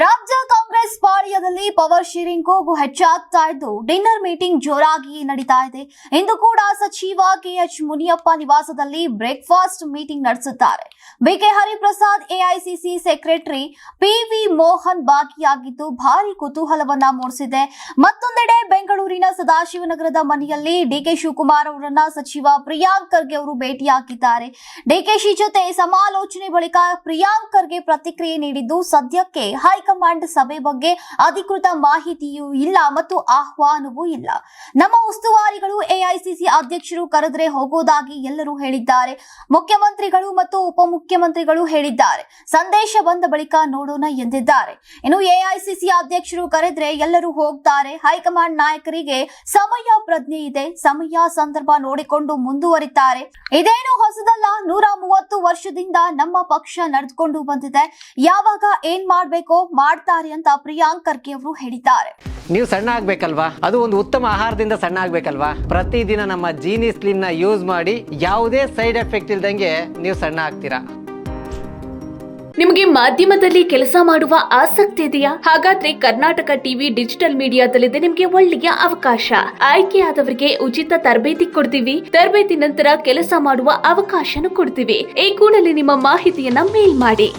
ರಾಜ್ಯ Congress ಪಾಳ್ಯದಲ್ಲಿ power sharing ಕೂಗು ಹೆಚ್ಚಾಗ್ತಾ ಇದ್ದು ಡಿನ್ನರ್ ಮೀಟಿಂಗ್ ಜೋರಾಗಿ ನಡೀತಾ ಇದೆ. ಇಂದು ಕೂಡ ಸಚಿವ ಕೆಎಚ್ ಮುನಿಯಪ್ಪ ನಿವಾಸದಲ್ಲಿ ಬ್ರೇಕ್ಫಾಸ್ಟ್ ಮೀಟಿಂಗ್ ನಡೆಸುತ್ತಾರೆ. BK Hariprasad AICC secretary PV Mohan ಭಾಗಿಯಾಗಿದ್ದು ಭಾರಿ ಕುತೂಹಲವನ್ನ ಮೂಡಿಸಿದೆ. ಮತ್ತೊಂದೆಡೆ ಬೆಂಗಳೂರಿನ ಸದಾಶಿವನಗರದ ಮನೆಯಲ್ಲಿ ಡಿಕೆ ಶಿವಕುಮಾರ್ ಅವರನ್ನ ಸಚಿವ ಪ್ರಿಯಾಂಕ್ ಖರ್ಗೆ ಅವರು ಭೇಟಿಯಾಗಿದ್ದಾರೆ. ಡಿಕೆಶಿ ಜೊತೆ ಸಮಾಲೋಚನೆ ಬಳಿಕ ಪ್ರಿಯಾಂಕ್ ಖರ್ಗೆ ಪ್ರತಿಕ್ರಿಯೆ ನೀಡಿದ್ದು ಸದ್ಯಕ್ಕೆ ಹೈಕಮಾಂಡ್ ಸಭೆ ಬಗ್ಗೆ ಅಧಿಕೃತ ಮಾಹಿತಿಯೂ ಇಲ್ಲ ಮತ್ತು ಆಹ್ವಾನವೂ ಇಲ್ಲ. ನಮ್ಮ ಉಸ್ತುವಾರಿಗಳು ಎಐಸಿಸಿ ಅಧ್ಯಕ್ಷರು ಕರೆದ್ರೆ ಹೋಗೋದಾಗಿ ಎಲ್ಲರೂ ಹೇಳಿದ್ದಾರೆ. ಮುಖ್ಯಮಂತ್ರಿಗಳು ಮತ್ತು ಉಪಮುಖ್ಯಮಂತ್ರಿಗಳು ಹೇಳಿದ್ದಾರೆ. ಸಂದೇಶ ಬಂದ ಬಳಿಕ ನೋಡೋಣ ಎಂದಿದ್ದಾರೆ. ಇನ್ನು ಎಐಸಿಸಿ ಅಧ್ಯಕ್ಷರು ಕರೆದ್ರೆ ಎಲ್ಲರೂ ಹೋಗ್ತಾರೆ. ಹೈಕಮಾಂಡ್ ನಾಯಕರಿಗೆ ಸಮಯ ಪ್ರಜ್ಞೆ ಇದೆ. ಸಮಯ ಸಂದರ್ಭ ನೋಡಿಕೊಂಡು ಮುಂದುವರಿತಾರೆ. ಇದೇನು ಹೊಸದಲ್ಲ. 130 ವರ್ಷದಿಂದ ನಮ್ಮ ಪಕ್ಷ ನಡೆದುಕೊಂಡು ಬಂದಿದೆ. ಯಾವಾಗ ಏನ್ ಮಾಡ್ಬೇಕೋ ಮಾಡ್ತಾರೆ ಅಂತ ಪ್ರಿಯಾಂಕ್ ಖರ್ಗೆ ಅವರು ಹೇಳಿದ್ದಾರೆ. ನೀವು ಸಣ್ಣ ಆಗ್ಬೇಕಲ್ವಾ, ಅದು ಒಂದು ಉತ್ತಮ ಆಹಾರದಿಂದ ಸಣ್ಣ ಆಗ್ಬೇಕಲ್ವಾ. ಪ್ರತಿದಿನ ನಮ್ಮ ಜೀನಿ ಸ್ಲಿಮ್ ನ ಯೂಸ್ ಮಾಡಿ ಯಾವುದೇ ಸೈಡ್ ಎಫೆಕ್ಟ್ ಇಲ್ದಂಗೆ ನೀವು ಸಣ್ಣ ಆಗ್ತೀರಾ. ನಿಮಗೆ ಮಾಧ್ಯಮದಲ್ಲಿ ಕೆಲಸ ಮಾಡುವ ಆಸಕ್ತಿ ಇದೆಯಾ? ಹಾಗಾದ್ರೆ ಕರ್ನಾಟಕ ಟಿವಿ ಡಿಜಿಟಲ್ ಮೀಡಿಯಾದಲ್ಲಿದೆ ನಿಮಗೆ ಒಳ್ಳೆಯ ಅವಕಾಶ. ಆಯ್ಕೆಯಾದವರಿಗೆ ಉಚಿತ ತರಬೇತಿ ಕೊಡ್ತೀವಿ. ತರಬೇತಿ ನಂತರ ಕೆಲಸ ಮಾಡುವ ಅವಕಾಶನೂ ಕೊಡ್ತೀವಿ. ಈ ಕೂಡಲೇ ನಿಮ್ಮ ಮಾಹಿತಿಯನ್ನ ಮೇಲ್ ಮಾಡಿ.